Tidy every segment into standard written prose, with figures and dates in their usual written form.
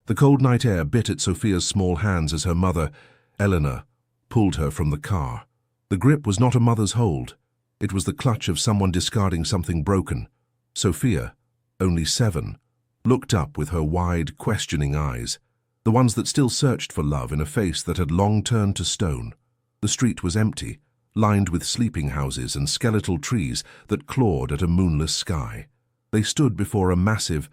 The cold night air bit at Sophia's small hands as her mother, Eleanor, pulled her from the car. The grip was not a mother's hold. It was the clutch of someone discarding something broken. Sophia, only 7, looked up with her wide, questioning eyes, the ones that still searched for love in a face that had long turned to stone. The street was empty, lined with sleeping houses and skeletal trees that clawed at a moonless sky. They stood before a massive,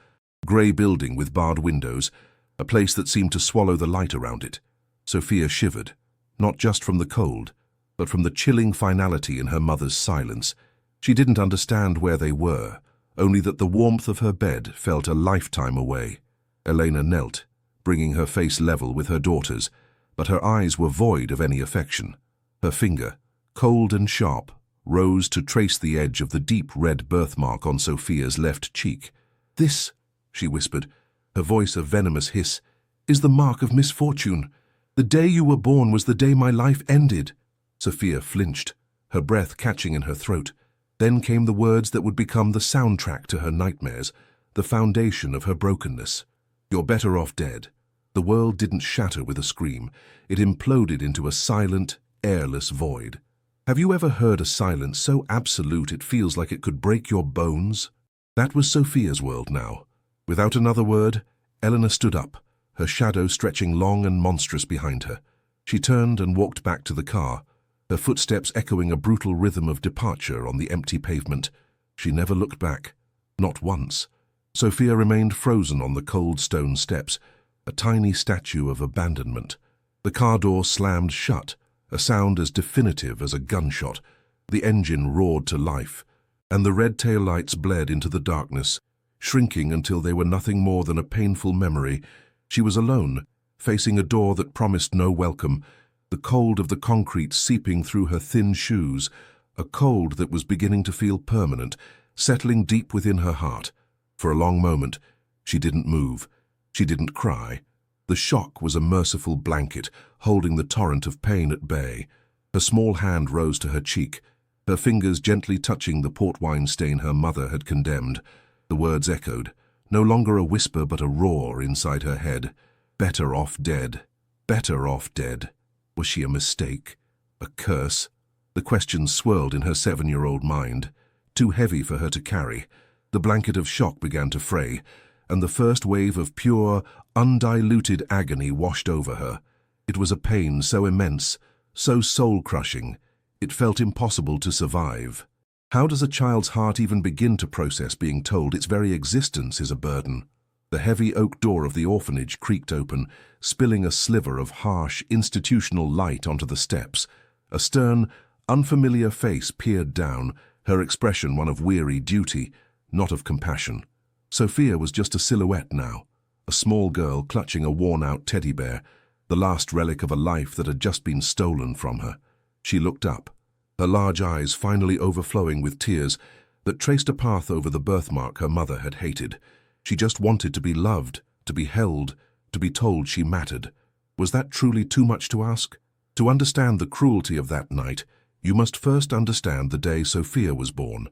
grey building with barred windows, a place that seemed to swallow the light around it. Sophia shivered, not just from the cold, but from the chilling finality in her mother's silence. She didn't understand where they were, only that the warmth of her bed felt a lifetime away. Elena knelt, bringing her face level with her daughter's, but her eyes were void of any affection. Her finger, cold and sharp, rose to trace the edge of the deep red birthmark on Sophia's left cheek. "This," she whispered, her voice a venomous hiss, "is the mark of misfortune. The day you were born was the day my life ended." Sophia flinched, her breath catching in her throat. Then came the words that would become the soundtrack to her nightmares, the foundation of her brokenness. "You're better off dead." The world didn't shatter with a scream. It imploded into a silent, airless void. Have you ever heard a silence so absolute it feels like it could break your bones? That was Sophia's world now. Without another word, Eleanor stood up, her shadow stretching long and monstrous behind her. She turned and walked back to the car, her footsteps echoing a brutal rhythm of departure on the empty pavement. She never looked back, not once. Sophia remained frozen on the cold stone steps, a tiny statue of abandonment. The car door slammed shut, a sound as definitive as a gunshot. The engine roared to life, and the red taillights bled into the darkness, shrinking until they were nothing more than a painful memory. She was alone, facing a door that promised no welcome, the cold of the concrete seeping through her thin shoes, a cold that was beginning to feel permanent, settling deep within her heart. For a long moment, she didn't move. She didn't cry. The shock was a merciful blanket, holding the torrent of pain at bay. Her small hand rose to her cheek, her fingers gently touching the port wine stain her mother had condemned. The words echoed, no longer a whisper but a roar inside her head. Better off dead. Better off dead. Was she a mistake? A curse? The questions swirled in her 7-year-old mind, too heavy for her to carry. The blanket of shock began to fray, and the first wave of pure, undiluted agony washed over her. It was a pain so immense, so soul-crushing, it felt impossible to survive. How does a child's heart even begin to process being told its very existence is a burden? The heavy oak door of the orphanage creaked open, spilling a sliver of harsh, institutional light onto the steps. A stern, unfamiliar face peered down, her expression one of weary duty, not of compassion. Sophia was just a silhouette now, a small girl clutching a worn-out teddy bear, the last relic of a life that had just been stolen from her. She looked up, her large eyes finally overflowing with tears that traced a path over the birthmark her mother had hated. She just wanted to be loved, to be held, to be told she mattered. Was that truly too much to ask? To understand the cruelty of that night, you must first understand the day Sophia was born.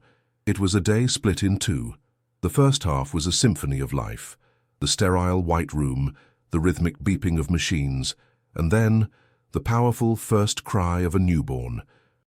It was a day split in two. The first half was a symphony of life, the sterile white room, the rhythmic beeping of machines, and then the powerful first cry of a newborn.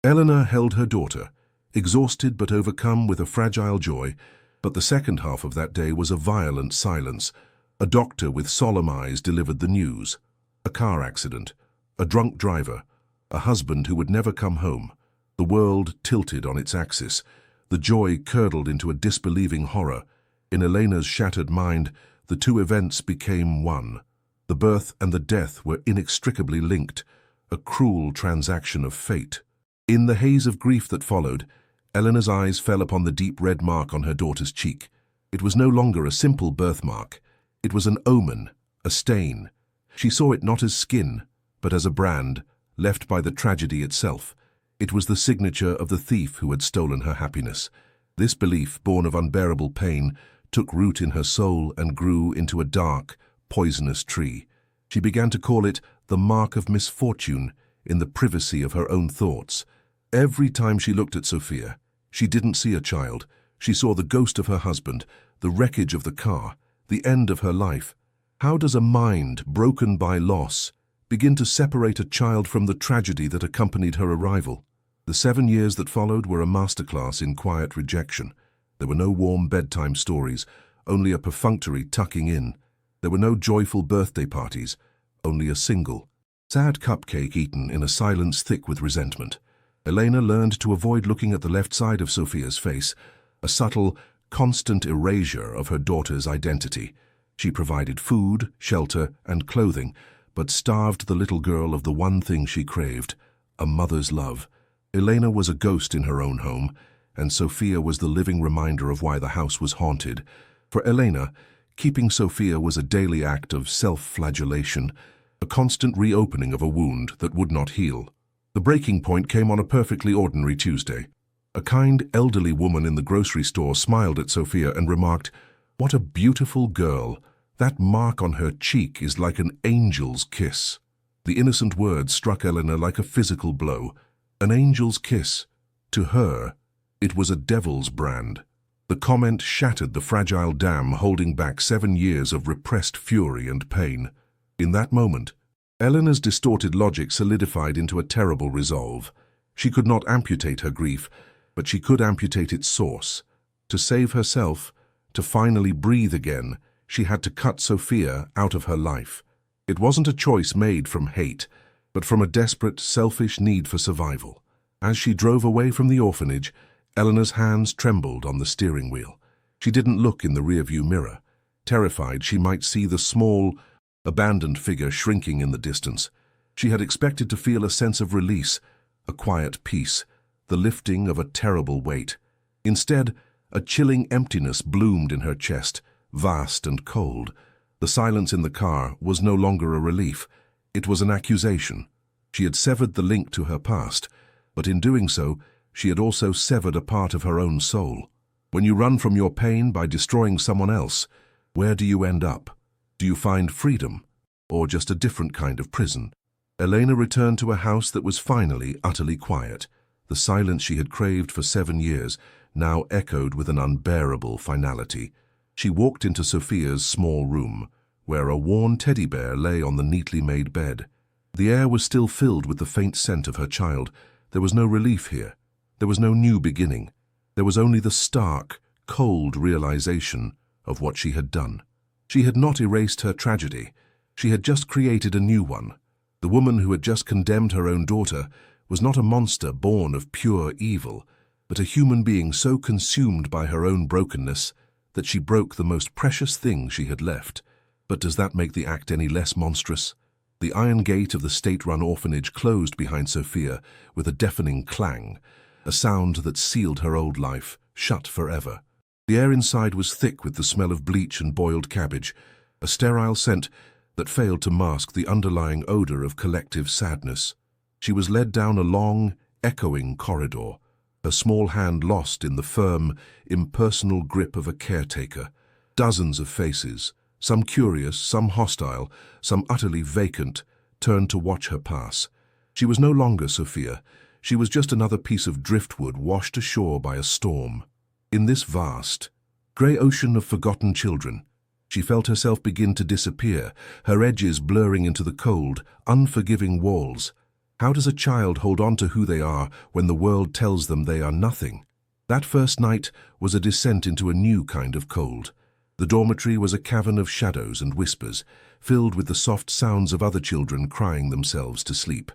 Eleanor held her daughter, exhausted but overcome with a fragile joy, but the second half of that day was a violent silence. A doctor with solemn eyes delivered the news. A car accident, a drunk driver, a husband who would never come home. The world tilted on its axis. The joy curdled into a disbelieving horror. In Elena's shattered mind, the two events became one. The birth and the death were inextricably linked, a cruel transaction of fate. In the haze of grief that followed, Eleanor's eyes fell upon the deep red mark on her daughter's cheek. It was no longer a simple birthmark. It was an omen, a stain. She saw it not as skin, but as a brand, left by the tragedy itself. It was the signature of the thief who had stolen her happiness. This belief, born of unbearable pain, took root in her soul and grew into a dark, poisonous tree. She began to call it the mark of misfortune in the privacy of her own thoughts. Every time she looked at Sophia, she didn't see a child. She saw the ghost of her husband, the wreckage of the car, the end of her life. How does a mind broken by loss begin to separate a child from the tragedy that accompanied her arrival? The 7 years that followed were a masterclass in quiet rejection. There were no warm bedtime stories, only a perfunctory tucking in. There were no joyful birthday parties, only a single, sad cupcake eaten in a silence thick with resentment. Elena learned to avoid looking at the left side of Sophia's face, a subtle, constant erasure of her daughter's identity. She provided food, shelter, and clothing, but starved the little girl of the one thing she craved, a mother's love. Elena was a ghost in her own home, and Sophia was the living reminder of why the house was haunted. For Elena, keeping Sophia was a daily act of self-flagellation, a constant reopening of a wound that would not heal. The breaking point came on a perfectly ordinary Tuesday. A kind, elderly woman in the grocery store smiled at Sophia and remarked, "What a beautiful girl. That mark on her cheek is like an angel's kiss." The innocent words struck Elena like a physical blow. An angel's kiss. To her, it was a devil's brand. The comment shattered the fragile dam holding back 7 years of repressed fury and pain. In that moment, Elena's distorted logic solidified into a terrible resolve. She could not amputate her grief, but she could amputate its source. To save herself, to finally breathe again, she had to cut Sophia out of her life. It wasn't a choice made from hate, but from a desperate, selfish need for survival. As she drove away from the orphanage, Elena's hands trembled on the steering wheel. She didn't look in the rearview mirror, terrified she might see the small, abandoned figure shrinking in the distance. She had expected to feel a sense of release, a quiet peace, the lifting of a terrible weight. Instead, a chilling emptiness bloomed in her chest, vast and cold. The silence in the car was no longer a relief. It was an accusation. She had severed the link to her past, but in doing so, she had also severed a part of her own soul. When you run from your pain by destroying someone else, where do you end up? Do you find freedom, or just a different kind of prison? Elena returned to a house that was finally utterly quiet. The silence she had craved for 7 years now echoed with an unbearable finality. She walked into Sophia's small room, where a worn teddy bear lay on the neatly made bed. The air was still filled with the faint scent of her child. There was no relief here. There was no new beginning. There was only the stark, cold realization of what she had done. She had not erased her tragedy. She had just created a new one. The woman who had just condemned her own daughter was not a monster born of pure evil, but a human being so consumed by her own brokenness that she broke the most precious thing she had left. But does that make the act any less monstrous? The iron gate of the state-run orphanage closed behind Sophia with a deafening clang, a sound that sealed her old life, shut forever. The air inside was thick with the smell of bleach and boiled cabbage, a sterile scent that failed to mask the underlying odor of collective sadness. She was led down a long, echoing corridor, her small hand lost in the firm, impersonal grip of a caretaker. Dozens of faces, some curious, some hostile, some utterly vacant, turned to watch her pass. She was no longer Sophia. She was just another piece of driftwood washed ashore by a storm. In this vast, grey ocean of forgotten children, she felt herself begin to disappear, her edges blurring into the cold, unforgiving walls. How does a child hold on to who they are when the world tells them they are nothing? That first night was a descent into a new kind of cold. The dormitory was a cavern of shadows and whispers, filled with the soft sounds of other children crying themselves to sleep.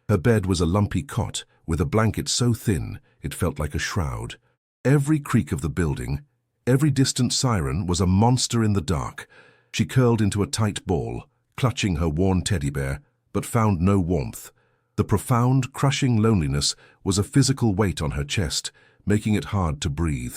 Her bed was a lumpy cot, with a blanket so thin it felt like a shroud. Every creak of the building, every distant siren was a monster in the dark. She curled into a tight ball, clutching her worn teddy bear, but found no warmth. The profound, crushing loneliness was a physical weight on her chest, making it hard to breathe.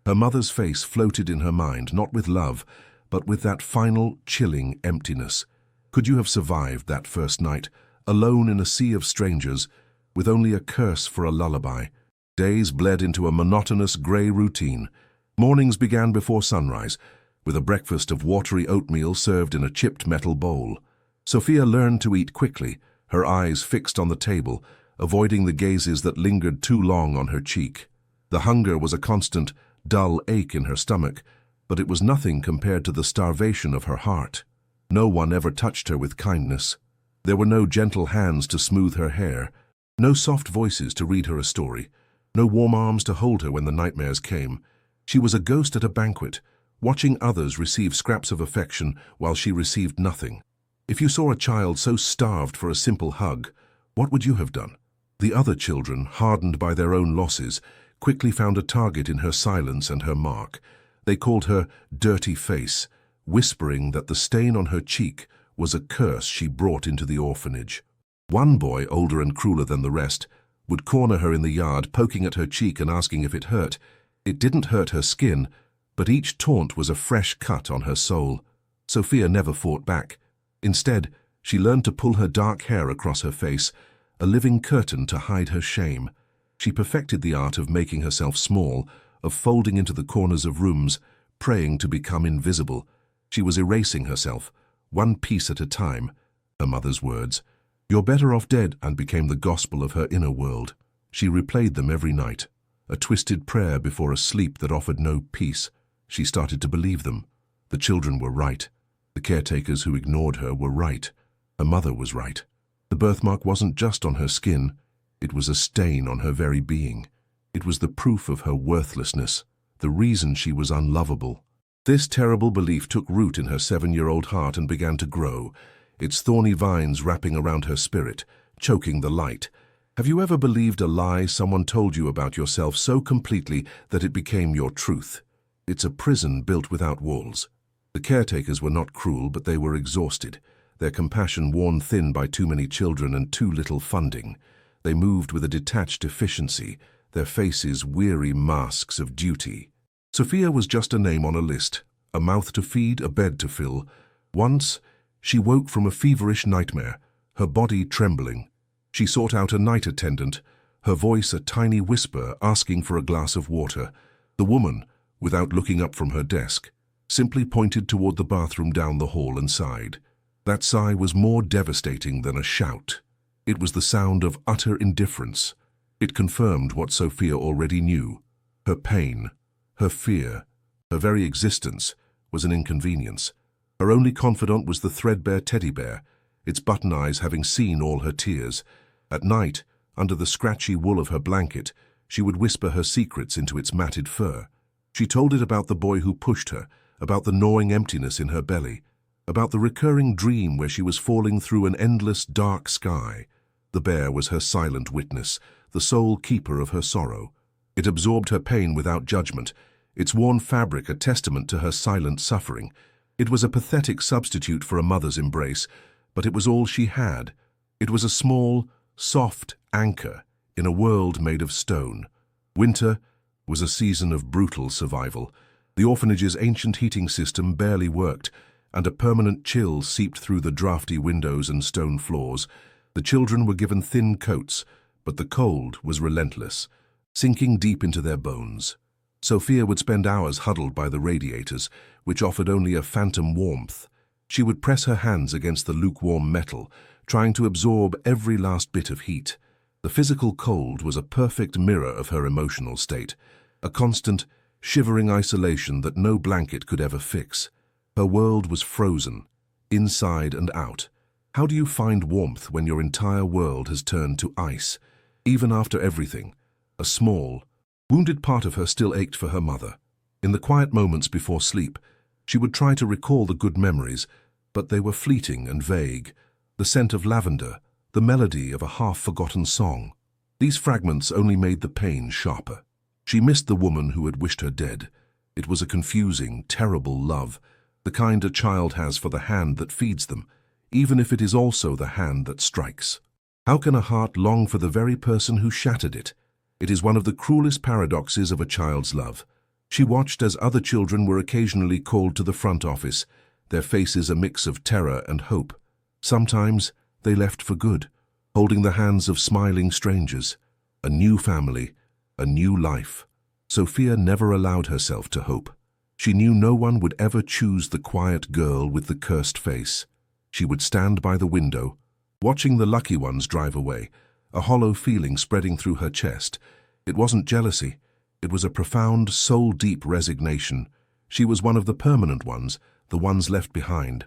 Her mother's face floated in her mind, not with love, but with that final, chilling emptiness. Could you have survived that first night, alone in a sea of strangers, with only a curse for a lullaby? Days bled into a monotonous grey routine. Mornings began before sunrise, with a breakfast of watery oatmeal served in a chipped metal bowl. Sophia learned to eat quickly, her eyes fixed on the table, avoiding the gazes that lingered too long on her cheek. The hunger was a constant, dull ache in her stomach, but it was nothing compared to the starvation of her heart. No one ever touched her with kindness. There were no gentle hands to smooth her hair, no soft voices to read her a story, no warm arms to hold her when the nightmares came. She was a ghost at a banquet, watching others receive scraps of affection while she received nothing. If you saw a child so starved for a simple hug, what would you have done? The other children, hardened by their own losses, quickly found a target in her silence and her mark. They called her Dirty Face, whispering that the stain on her cheek was a curse she brought into the orphanage. One boy, older and crueler than the rest, would corner her in the yard, poking at her cheek and asking if it hurt. It didn't hurt her skin, but each taunt was a fresh cut on her soul. Sophia never fought back. Instead, she learned to pull her dark hair across her face, a living curtain to hide her shame. She perfected the art of making herself small, of folding into the corners of rooms, praying to become invisible. She was erasing herself, one piece at a time. Her mother's words, "You're better off dead," and became the gospel of her inner world. She replayed them every night, a twisted prayer before a sleep that offered no peace. She started to believe them. The children were right. The caretakers who ignored her were right. Her mother was right. The birthmark wasn't just on her skin. It was a stain on her very being. It was the proof of her worthlessness, the reason she was unlovable. This terrible belief took root in her 7-year-old heart and began to grow, its thorny vines wrapping around her spirit, choking the light. Have you ever believed a lie someone told you about yourself so completely that it became your truth? It's a prison built without walls. The caretakers were not cruel, but they were exhausted, their compassion worn thin by too many children and too little funding. They moved with a detached efficiency, their faces weary masks of duty. Sophia was just a name on a list, a mouth to feed, a bed to fill. Once, she woke from a feverish nightmare, her body trembling. She sought out a night attendant, her voice a tiny whisper asking for a glass of water. The woman, without looking up from her desk, simply pointed toward the bathroom down the hall and sighed. That sigh was more devastating than a shout. It was the sound of utter indifference. It confirmed what Sophia already knew. Her pain, her fear, her very existence was an inconvenience. Her only confidant was the threadbare teddy bear, its button eyes having seen all her tears. At night, under the scratchy wool of her blanket, she would whisper her secrets into its matted fur. She told it about the boy who pushed her, about the gnawing emptiness in her belly, about the recurring dream where she was falling through an endless dark sky. The bear was her silent witness, the sole keeper of her sorrow. It absorbed her pain without judgment, its worn fabric a testament to her silent suffering. It was a pathetic substitute for a mother's embrace, but it was all she had. It was a small, soft anchor in a world made of stone. Winter was a season of brutal survival. The orphanage's ancient heating system barely worked, and a permanent chill seeped through the drafty windows and stone floors. The children were given thin coats, but the cold was relentless, sinking deep into their bones. Sophia would spend hours huddled by the radiators, which offered only a phantom warmth. She would press her hands against the lukewarm metal, trying to absorb every last bit of heat. The physical cold was a perfect mirror of her emotional state, a constant, shivering isolation that no blanket could ever fix. Her world was frozen, inside and out. How do you find warmth when your entire world has turned to ice? Even after everything, a small, wounded part of her still ached for her mother. In the quiet moments before sleep, she would try to recall the good memories, but they were fleeting and vague. The scent of lavender, the melody of a half-forgotten song. These fragments only made the pain sharper. She missed the woman who had wished her dead. It was a confusing, terrible love, the kind a child has for the hand that feeds them, even if it is also the hand that strikes. How can a heart long for the very person who shattered it? It is one of the cruelest paradoxes of a child's love. She watched as other children were occasionally called to the front office, their faces a mix of terror and hope. Sometimes they left for good, holding the hands of smiling strangers. A new family, a new life. Sophia never allowed herself to hope. She knew no one would ever choose the quiet girl with the cursed face. She would stand by the window, watching the lucky ones drive away, a hollow feeling spreading through her chest. It wasn't jealousy. It was a profound, soul-deep resignation. She was one of the permanent ones, the ones left behind.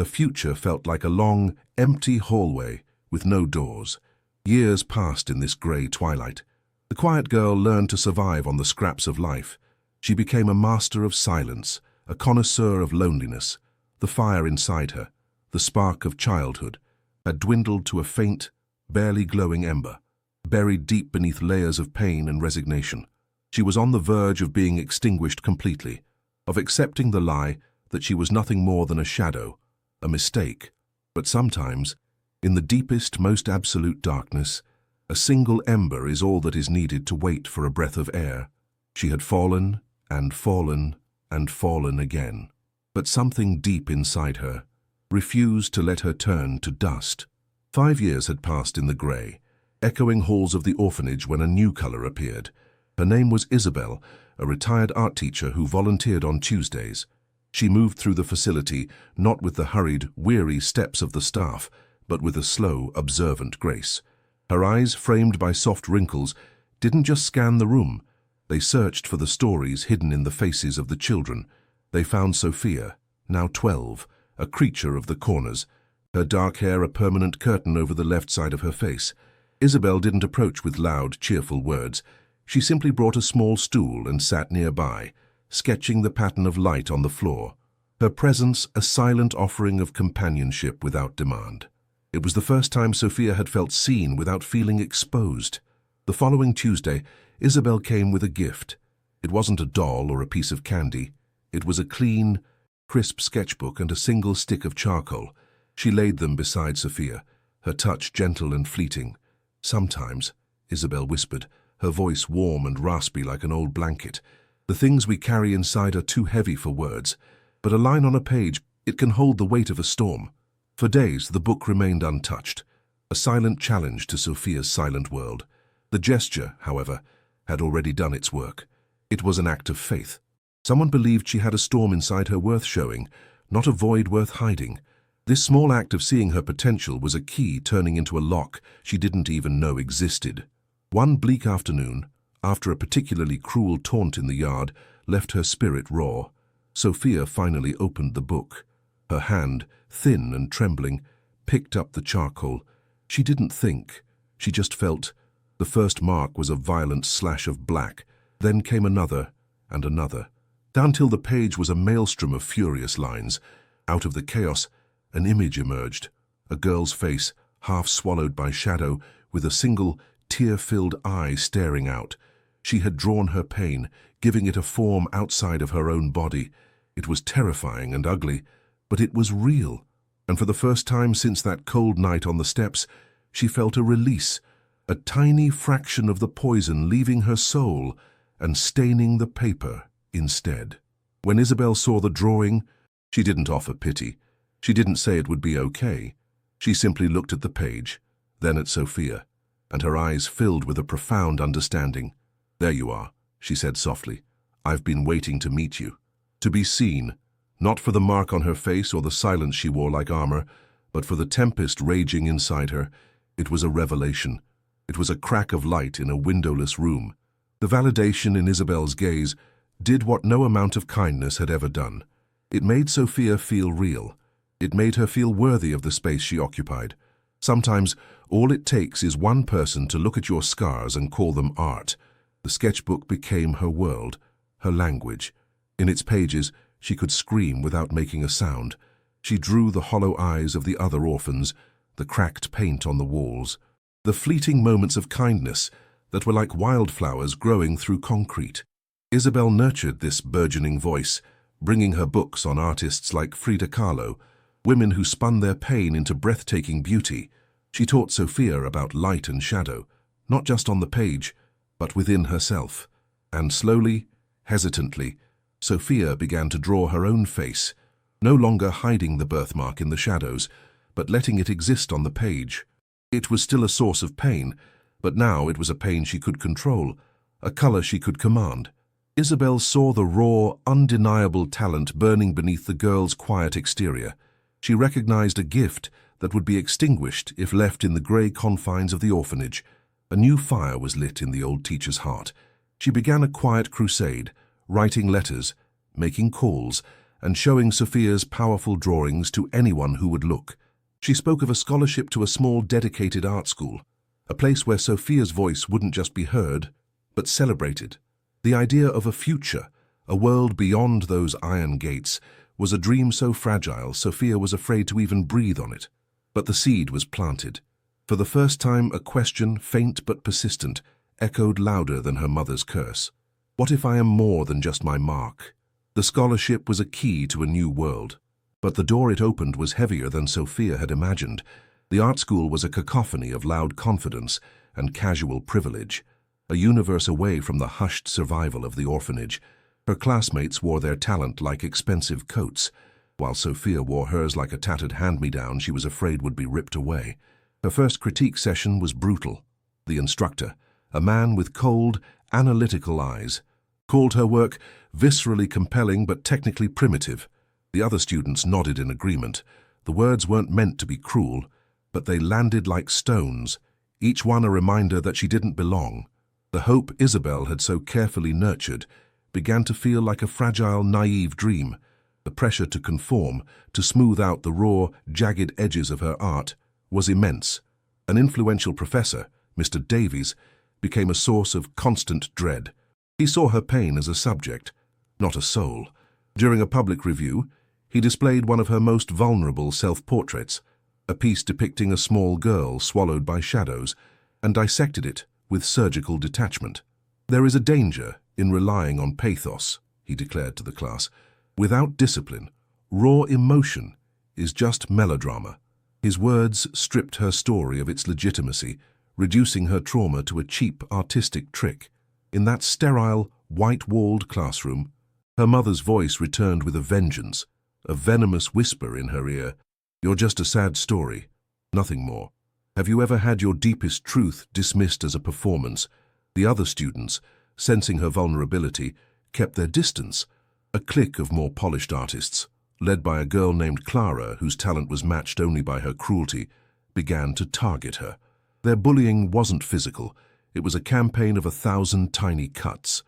Her future felt like a long, empty hallway with no doors. Years passed in this grey twilight. The quiet girl learned to survive on the scraps of life. She became a master of silence, a connoisseur of loneliness. The fire inside her, the spark of childhood, had dwindled to a faint, barely glowing ember, buried deep beneath layers of pain and resignation. She was on the verge of being extinguished completely, of accepting the lie that she was nothing more than a shadow, a mistake. But sometimes, in the deepest, most absolute darkness, a single ember is all that is needed to wait for a breath of air. She had fallen and fallen and fallen again. But something deep inside her refused to let her turn to dust. 5 years had passed in the grey, echoing halls of the orphanage when a newcomer appeared. Her name was Isabel, a retired art teacher who volunteered on Tuesdays. She moved through the facility not with the hurried, weary steps of the staff, but with a slow, observant grace. Her eyes, framed by soft wrinkles, didn't just scan the room. They searched for the stories hidden in the faces of the children. They found Sophia, now 12, a creature of the corners, her dark hair a permanent curtain over the left side of her face. Isabel didn't approach with loud, cheerful words. She simply brought a small stool and sat nearby, sketching the pattern of light on the floor. Her presence a silent offering of companionship without demand. It was the first time Sophia had felt seen without feeling exposed. The following Tuesday, Isabel came with a gift. It wasn't a doll or a piece of candy. It was a clean, crisp sketchbook and a single stick of charcoal. She laid them beside Sophia, her touch gentle and fleeting. "Sometimes," Isabel whispered, her voice warm and raspy like an old blanket, "the things we carry inside are too heavy for words, but a line on a page, it can hold the weight of a storm." For days, the book remained untouched, a silent challenge to Sophia's silent world. The gesture, however, had already done its work. It was an act of faith. Someone believed she had a storm inside her worth showing, not a void worth hiding. This small act of seeing her potential was a key turning into a lock she didn't even know existed. One bleak afternoon, after a particularly cruel taunt in the yard left her spirit raw, Sophia finally opened the book. Her hand, thin and trembling, picked up the charcoal. She didn't think, she just felt. The first mark was a violent slash of black, then came another and another, down till the page was a maelstrom of furious lines. Out of the chaos, an image emerged, a girl's face, half swallowed by shadow, with a single, tear-filled eye staring out. She had drawn her pain, giving it a form outside of her own body. It was terrifying and ugly, but it was real, and for the first time since that cold night on the steps, she felt a release, a tiny fraction of the poison leaving her soul and staining the paper instead. When Isabel saw the drawing, she didn't offer pity. She didn't say it would be okay. She simply looked at the page, then at Sophia, and her eyes filled with a profound understanding. "There you are," she said softly. "I've been waiting to meet you. To be seen, not for the mark on her face or the silence she wore like armor, but for the tempest raging inside her. It was a revelation. It was a crack of light in a windowless room. The validation in Isabel's gaze did what no amount of kindness had ever done. It made Sophia feel real. It made her feel worthy of the space she occupied. Sometimes, all it takes is one person to look at your scars and call them art. The sketchbook became her world, her language. In its pages, she could scream without making a sound. She drew the hollow eyes of the other orphans, the cracked paint on the walls, the fleeting moments of kindness that were like wildflowers growing through concrete. Isabel nurtured this burgeoning voice, bringing her books on artists like Frida Kahlo, women who spun their pain into breathtaking beauty. She taught Sophia about light and shadow, not just on the page, but within herself. And slowly, hesitantly, Sophia began to draw her own face, no longer hiding the birthmark in the shadows, but letting it exist on the page. It was still a source of pain, but now it was a pain she could control, a color she could command. Isabel saw the raw, undeniable talent burning beneath the girl's quiet exterior. She recognized a gift that would be extinguished if left in the grey confines of the orphanage. A new fire was lit in the old teacher's heart. She began a quiet crusade, writing letters, making calls, and showing Sophia's powerful drawings to anyone who would look. She spoke of a scholarship to a small dedicated art school, a place where Sophia's voice wouldn't just be heard, but celebrated. The idea of a future, a world beyond those iron gates, was a dream so fragile Sophia was afraid to even breathe on it. But the seed was planted. For the first time, a question, faint but persistent, echoed louder than her mother's curse. What if I am more than just my mark? The scholarship was a key to a new world. But the door it opened was heavier than Sophia had imagined. The art school was a cacophony of loud confidence and casual privilege, a universe away from the hushed survival of the orphanage. Her classmates wore their talent like expensive coats, while Sophia wore hers like a tattered hand-me-down she was afraid would be ripped away. Her first critique session was brutal. The instructor, a man with cold, analytical eyes, called her work viscerally compelling but technically primitive. The other students nodded in agreement. The words weren't meant to be cruel, but they landed like stones, each one a reminder that she didn't belong. The hope Isabel had so carefully nurtured began to feel like a fragile, naive dream. The pressure to conform, to smooth out the raw, jagged edges of her art, was immense. An influential professor, Mr. Davies, became a source of constant dread. He saw her pain as a subject, not a soul. During a public review, he displayed one of her most vulnerable self-portraits, a piece depicting a small girl swallowed by shadows, and dissected it with surgical detachment. There is a danger in relying on pathos, he declared to the class. Without discipline, raw emotion is just melodrama. His words stripped her story of its legitimacy, reducing her trauma to a cheap artistic trick. In that sterile, white-walled classroom, her mother's voice returned with a vengeance, a venomous whisper in her ear. You're just a sad story, nothing more. Have you ever had your deepest truth dismissed as a performance? The other students, sensing her vulnerability, kept their distance. A clique of more polished artists, led by a girl named Clara whose talent was matched only by her cruelty, began to target her. Their bullying wasn't physical. It was a campaign of 1,000 tiny cuts.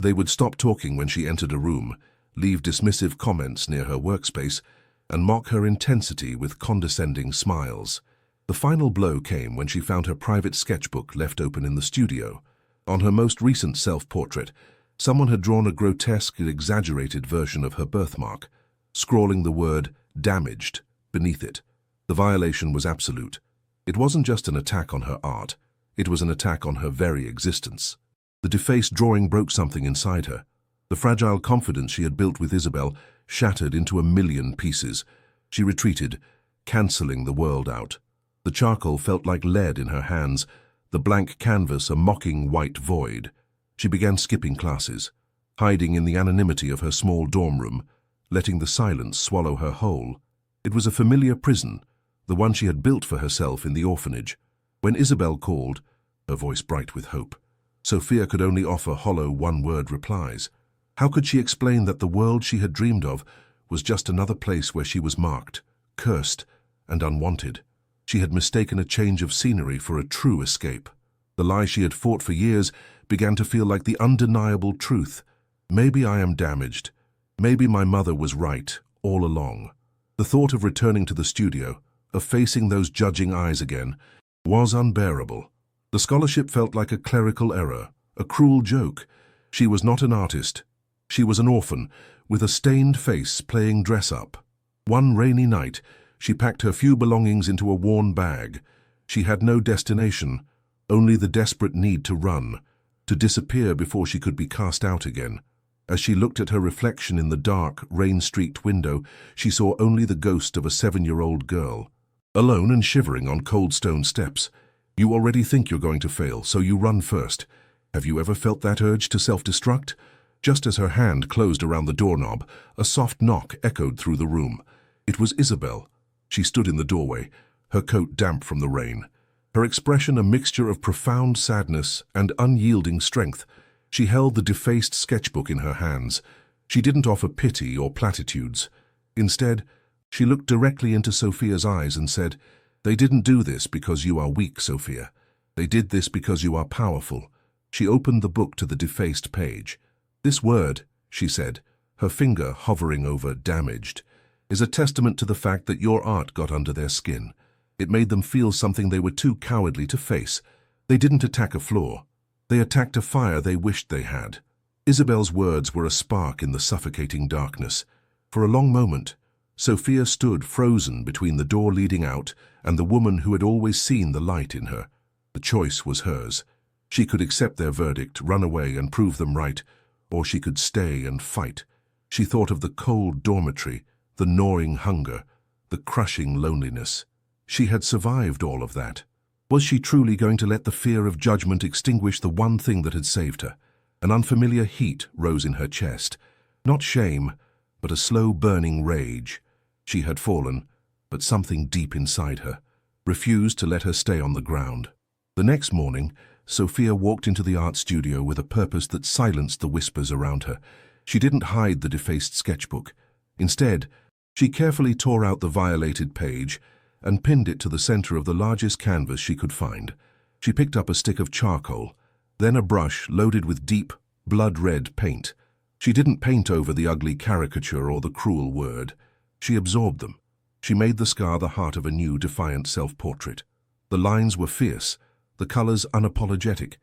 They would stop talking when she entered a room, leave dismissive comments near her workspace, and mock her intensity with condescending smiles. The final blow came when she found her private sketchbook left open in the studio. On her most recent self-portrait, someone had drawn a grotesque and exaggerated version of her birthmark, scrawling the word "damaged" beneath it. The violation was absolute. It wasn't just an attack on her art, it was an attack on her very existence. The defaced drawing broke something inside her. The fragile confidence she had built with Isabel shattered into a million pieces. She retreated, cancelling the world out. The charcoal felt like lead in her hands, the blank canvas a mocking white void. She began skipping classes, hiding in the anonymity of her small dorm room, letting the silence swallow her whole. It was a familiar prison, the one she had built for herself in the orphanage. When Isabel called, her voice bright with hope, Sophia could only offer hollow one-word replies. How could she explain that the world she had dreamed of was just another place where she was marked, cursed, and unwanted? She had mistaken a change of scenery for a true escape. The lie she had fought for years began to feel like the undeniable truth. Maybe I am damaged. Maybe my mother was right all along. The thought of returning to the studio, of facing those judging eyes again, was unbearable. The scholarship felt like a clerical error, a cruel joke. She was not an artist. She was an orphan, with a stained face playing dress-up. One rainy night, she packed her few belongings into a worn bag. She had no destination, only the desperate need to run, to disappear before she could be cast out again. As she looked at her reflection in the dark, rain-streaked window, she saw only the ghost of a 7-year-old girl. Alone and shivering on cold stone steps. You already think you're going to fail, so you run first. Have you ever felt that urge to self-destruct? Just as her hand closed around the doorknob, a soft knock echoed through the room. It was Isabel. She stood in the doorway, her coat damp from the rain. Her expression a mixture of profound sadness and unyielding strength. She held the defaced sketchbook in her hands. She didn't offer pity or platitudes. Instead, she looked directly into Sophia's eyes and said, "They didn't do this because you are weak, Sophia. They did this because you are powerful." She opened the book to the defaced page. "This word," she said, her finger hovering over damaged, is a testament to the fact that your art got under their skin. It made them feel something they were too cowardly to face. They didn't attack a flaw. They attacked a fire they wished they had. Isabel's words were a spark in the suffocating darkness. For a long moment, Sophia stood frozen between the door leading out and the woman who had always seen the light in her. The choice was hers. She could accept their verdict, run away and prove them right, or she could stay and fight. She thought of the cold dormitory, the gnawing hunger, the crushing loneliness. She had survived all of that. Was she truly going to let the fear of judgment extinguish the one thing that had saved her? An unfamiliar heat rose in her chest. Not shame, but a slow burning rage. She had fallen, but something deep inside her refused to let her stay on the ground. The next morning, Sophia walked into the art studio with a purpose that silenced the whispers around her. She didn't hide the defaced sketchbook. Instead, she carefully tore out the violated page and pinned it to the center of the largest canvas she could find. She picked up a stick of charcoal, then a brush loaded with deep, blood-red paint. She didn't paint over the ugly caricature or the cruel word. She absorbed them. She made the scar the heart of a new, defiant self-portrait. The lines were fierce, the colors unapologetic.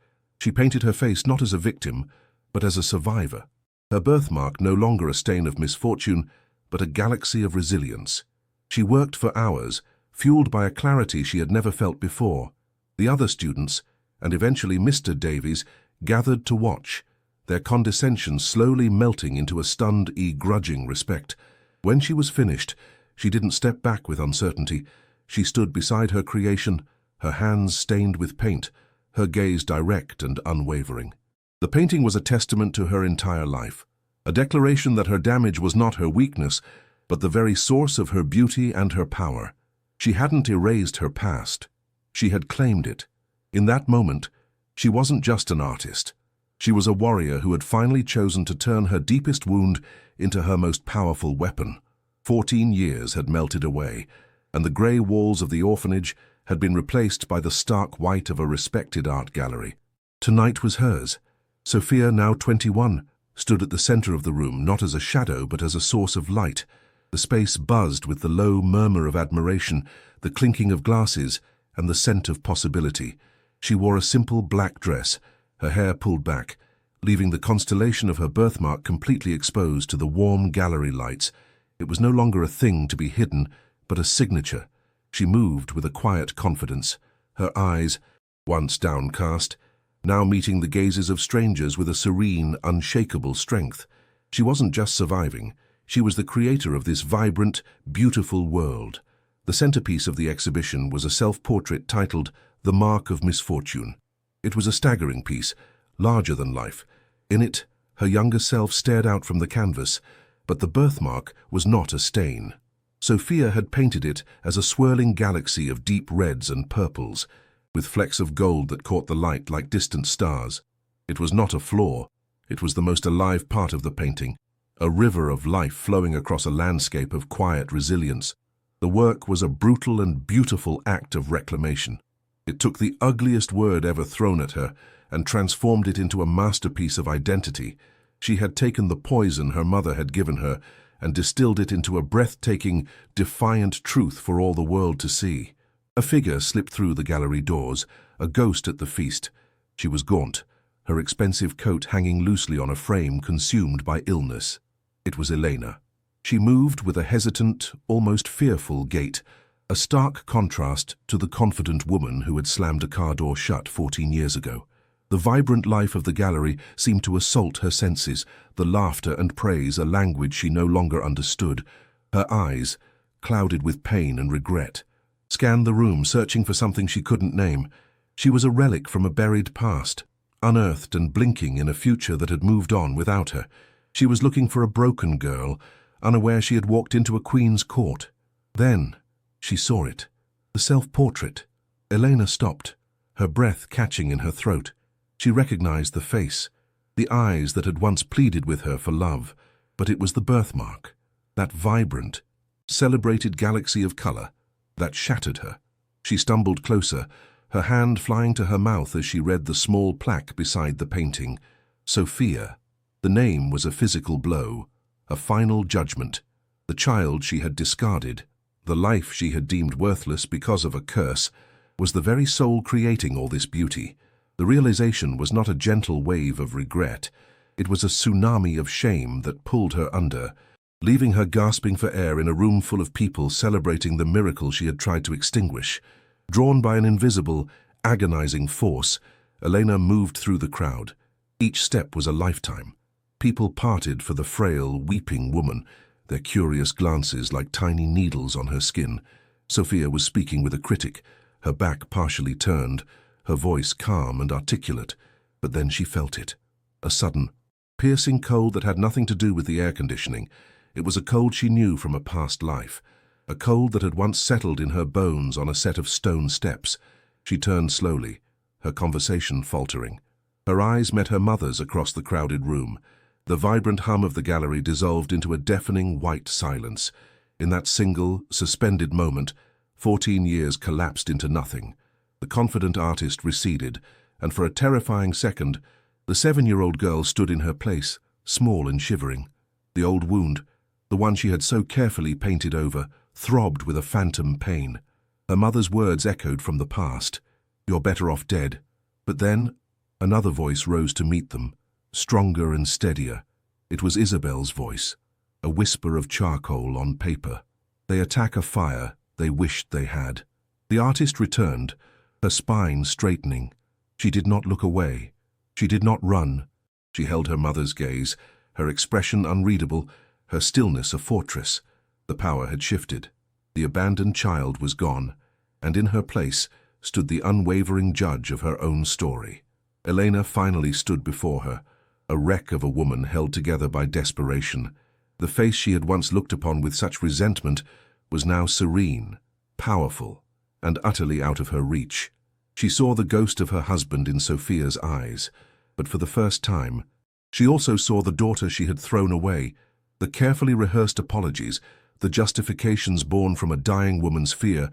She painted her face not as a victim, but as a survivor. Her birthmark no longer a stain of misfortune, but a galaxy of resilience. She worked for hours, fueled by a clarity she had never felt before. The other students, and eventually Mr. Davies, gathered to watch, their condescension slowly melting into a stunned, grudging respect. When she was finished, she didn't step back with uncertainty. She stood beside her creation, her hands stained with paint, her gaze direct and unwavering. The painting was a testament to her entire life, a declaration that her damage was not her weakness, but the very source of her beauty and her power. She hadn't erased her past. She had claimed it. In that moment, she wasn't just an artist. She was a warrior who had finally chosen to turn her deepest wound into her most powerful weapon. 14 years had melted away, and the grey walls of the orphanage had been replaced by the stark white of a respected art gallery. Tonight was hers. Sophia, now 21, stood at the center of the room, not as a shadow but as a source of light. The space buzzed with the low murmur of admiration, the clinking of glasses, and the scent of possibility. She wore a simple black dress, her hair pulled back, leaving the constellation of her birthmark completely exposed to the warm gallery lights. It was no longer a thing to be hidden, but a signature. She moved with a quiet confidence, her eyes, once downcast, now meeting the gazes of strangers with a serene, unshakable strength. She wasn't just surviving. She was the creator of this vibrant, beautiful world. The centerpiece of the exhibition was a self-portrait titled The Mark of Misfortune. It was a staggering piece, larger than life. In it, her younger self stared out from the canvas, but the birthmark was not a stain. Sophia had painted it as a swirling galaxy of deep reds and purples, with flecks of gold that caught the light like distant stars. It was not a flaw. It was the most alive part of the painting, a river of life flowing across a landscape of quiet resilience. The work was a brutal and beautiful act of reclamation. It took the ugliest word ever thrown at her and transformed it into a masterpiece of identity. She had taken the poison her mother had given her and distilled it into a breathtaking, defiant truth for all the world to see. A figure slipped through the gallery doors, a ghost at the feast. She was gaunt, her expensive coat hanging loosely on a frame consumed by illness. It was Elena. She moved with a hesitant, almost fearful gait, a stark contrast to the confident woman who had slammed a car door shut 14 years ago. The vibrant life of the gallery seemed to assault her senses, the laughter and praise a language she no longer understood. Her eyes, clouded with pain and regret, scanned the room, searching for something she couldn't name. She was a relic from a buried past, unearthed and blinking in a future that had moved on without her. She was looking for a broken girl, unaware she had walked into a queen's court. Then she saw it, the self-portrait. Elena stopped, her breath catching in her throat. She recognized the face, the eyes that had once pleaded with her for love, but it was the birthmark, that vibrant, celebrated galaxy of color, that shattered her. She stumbled closer, her hand flying to her mouth as she read the small plaque beside the painting. Sophia. The name was a physical blow. a final judgment. The child she had discarded, the life she had deemed worthless because of a curse, was the very soul creating all this beauty. The realization was not a gentle wave of regret. It was a tsunami of shame that pulled her under, leaving her gasping for air in a room full of people celebrating the miracle she had tried to extinguish. Drawn by an invisible, agonizing force, Elena moved through the crowd. Each step was a lifetime. People parted for the frail, weeping woman, their curious glances like tiny needles on her skin. Sophia was speaking with a critic, her back partially turned, her voice calm and articulate, but then she felt it. A sudden, piercing cold that had nothing to do with the air conditioning. It was a cold she knew from a past life, a cold that had once settled in her bones on a set of stone steps. She turned slowly, her conversation faltering. Her eyes met her mother's across the crowded room. The vibrant hum of the gallery dissolved into a deafening white silence. In that single, suspended moment, 14 years collapsed into nothing. The confident artist receded, and for a terrifying second, the 7-year-old girl stood in her place, small and shivering. The old wound, the one she had so carefully painted over, throbbed with a phantom pain. Her mother's words echoed from the past. "You're better off dead." But then, another voice rose to meet them, stronger and steadier. It was Isabel's voice, a whisper of charcoal on paper. "They attack a fire they wished they had." The artist returned, her spine straightening. She did not look away. She did not run. She held her mother's gaze, her expression unreadable, her stillness a fortress. The power had shifted. The abandoned child was gone, and in her place stood the unwavering judge of her own story. Elena finally stood before her, a wreck of a woman held together by desperation. The face she had once looked upon with such resentment was now serene, powerful, and utterly out of her reach. She saw the ghost of her husband in Sophia's eyes, but for the first time, she also saw the daughter she had thrown away, the carefully rehearsed apologies, the justifications born from a dying woman's fear,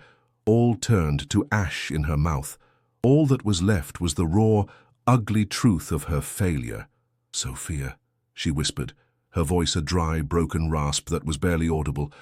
all turned to ash in her mouth. All that was left was the raw, ugly truth of her failure. "Sophia," she whispered, her voice a dry, broken rasp that was barely audible.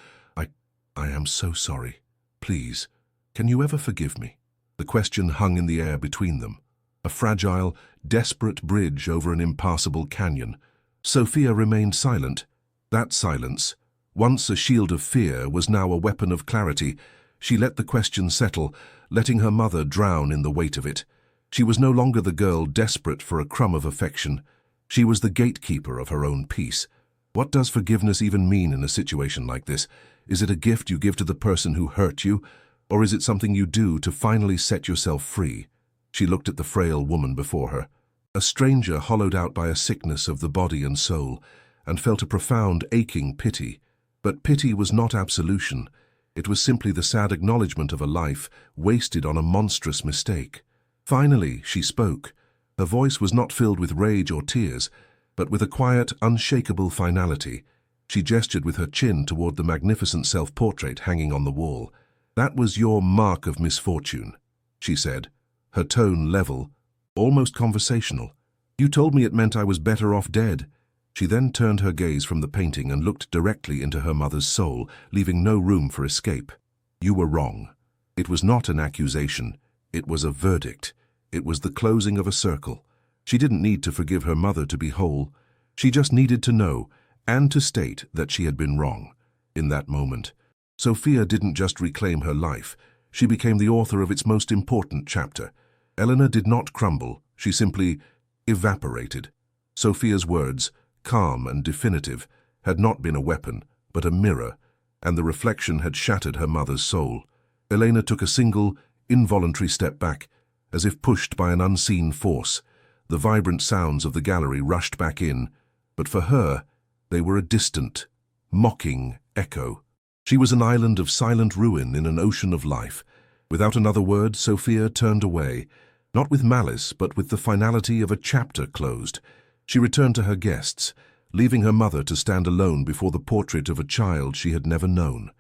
I am so sorry. Please, can you ever forgive me?" The question hung in the air between them, a fragile, desperate bridge over an impassable canyon. Sophia remained silent. That silence, once a shield of fear, was now a weapon of clarity. She let the question settle, letting her mother drown in the weight of it. She was no longer the girl desperate for a crumb of affection. She was the gatekeeper of her own peace. What does forgiveness even mean in a situation like this? Is it a gift you give to the person who hurt you, or is it something you do to finally set yourself free? She looked at the frail woman before her, a stranger hollowed out by a sickness of the body and soul, and felt a profound, aching pity. But pity was not absolution. It was simply the sad acknowledgement of a life wasted on a monstrous mistake. Finally, she spoke. Her voice was not filled with rage or tears, but with a quiet, unshakable finality. She gestured with her chin toward the magnificent self-portrait hanging on the wall. "That was your mark of misfortune," she said, her tone level, almost conversational. "You told me it meant I was better off dead." She then turned her gaze from the painting and looked directly into her mother's soul, leaving no room for escape. "You were wrong. It was not an accusation. It was a verdict. It was the closing of a circle. She didn't need to forgive her mother to be whole. She just needed to know and to state that she had been wrong. In that moment, Sophia didn't just reclaim her life. She became the author of its most important chapter. Elena did not crumble. She simply evaporated. Sophia's words, calm and definitive, had not been a weapon, but a mirror, and the reflection had shattered her mother's soul. Elena took a single, involuntary step back, as if pushed by an unseen force. The vibrant sounds of the gallery rushed back in, but for her, they were a distant, mocking echo. She was an island of silent ruin in an ocean of life. Without another word, Sophia turned away, not with malice, but with the finality of a chapter closed. She returned to her guests, leaving her mother to stand alone before the portrait of a child she had never known.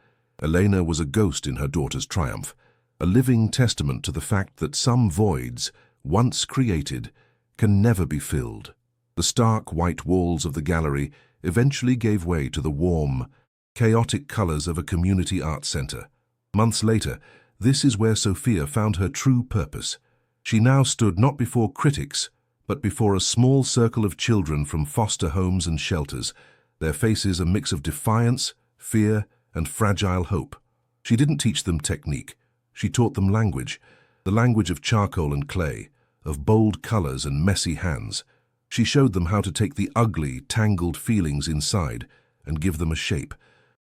Elena was a ghost in her daughter's triumph, a living testament to the fact that some voids, once created, can never be filled. The stark white walls of the gallery, eventually gave way to the warm, chaotic colors of a community art center. Months later, this is where Sophia found her true purpose. She now stood not before critics, but before a small circle of children from foster homes and shelters, their faces a mix of defiance, fear, and fragile hope. She didn't teach them technique. She taught them language, the language of charcoal and clay, of bold colors and messy hands. She showed them how to take the ugly, tangled feelings inside and give them a shape,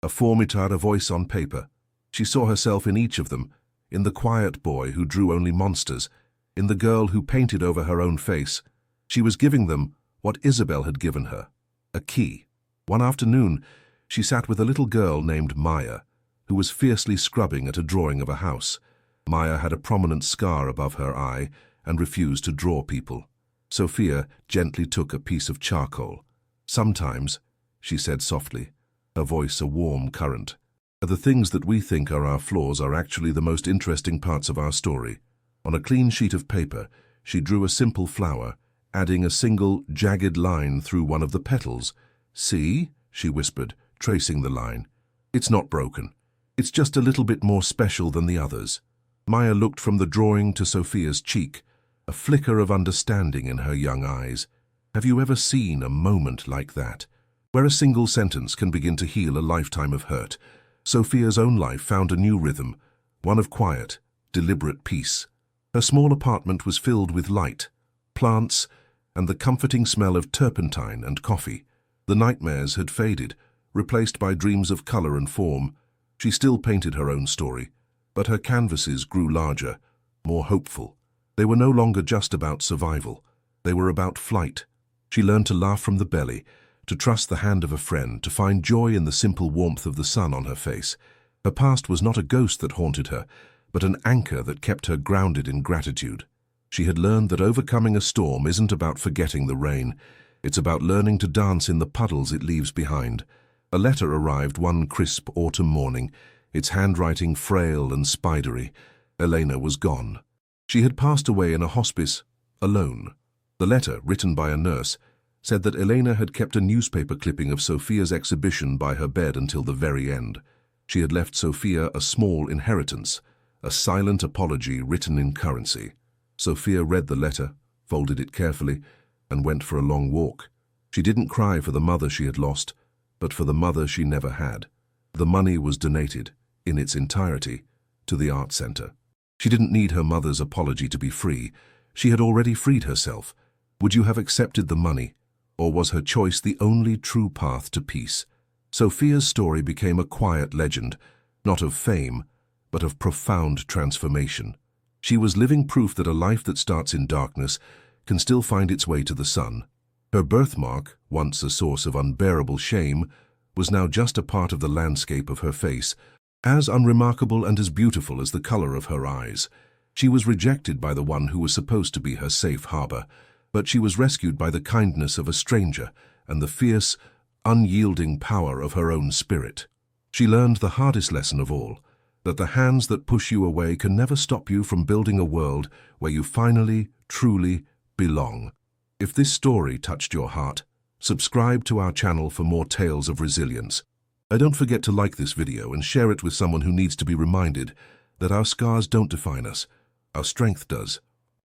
a form, a voice on paper. She saw herself in each of them, in the quiet boy who drew only monsters, in the girl who painted over her own face. She was giving them what Isabel had given her, a key. One afternoon, she sat with a little girl named Maya, who was fiercely scrubbing at a drawing of a house. Maya had a prominent scar above her eye and refused to draw people. Sophia gently took a piece of charcoal. "Sometimes," she said softly, her voice a warm current, "the things that we think are our flaws are actually the most interesting parts of our story." On a clean sheet of paper, she drew a simple flower, adding a single, jagged line through one of the petals. "See?" she whispered, tracing the line. "It's not broken. It's just a little bit more special than the others." Maya looked from the drawing to Sophia's cheek, a flicker of understanding in her young eyes. Have you ever seen a moment like that, where a single sentence can begin to heal a lifetime of hurt? Sophia's own life found a new rhythm, one of quiet, deliberate peace. Her small apartment was filled with light, plants, and the comforting smell of turpentine and coffee. The nightmares had faded, replaced by dreams of color and form. She still painted her own story, but her canvases grew larger, more hopeful. They were no longer just about survival. They were about flight. She learned to laugh from the belly, to trust the hand of a friend, to find joy in the simple warmth of the sun on her face. Her past was not a ghost that haunted her, but an anchor that kept her grounded in gratitude. She had learned that overcoming a storm isn't about forgetting the rain. It's about learning to dance in the puddles it leaves behind. A letter arrived one crisp autumn morning, its handwriting frail and spidery. Elena was gone. She had passed away in a hospice, alone. The letter, written by a nurse, said that Elena had kept a newspaper clipping of Sophia's exhibition by her bed until the very end. She had left Sophia a small inheritance, a silent apology written in currency. Sophia read the letter, folded it carefully, and went for a long walk. She didn't cry for the mother she had lost, but for the mother she never had. The money was donated, in its entirety, to the art center. She didn't need her mother's apology to be free. She had already freed herself. Would you have accepted the money, or was her choice the only true path to peace? Sophia's story became a quiet legend, not of fame, but of profound transformation. She was living proof that a life that starts in darkness can still find its way to the sun. Her birthmark, once a source of unbearable shame, was now just a part of the landscape of her face, as unremarkable and as beautiful as the color of her eyes. She was rejected by the one who was supposed to be her safe harbor, but she was rescued by the kindness of a stranger and the fierce, unyielding power of her own spirit. She learned the hardest lesson of all, that the hands that push you away can never stop you from building a world where you finally, truly belong. If this story touched your heart, subscribe to our channel for more tales of resilience. And don't forget to like this video and share it with someone who needs to be reminded that our scars don't define us, our strength does.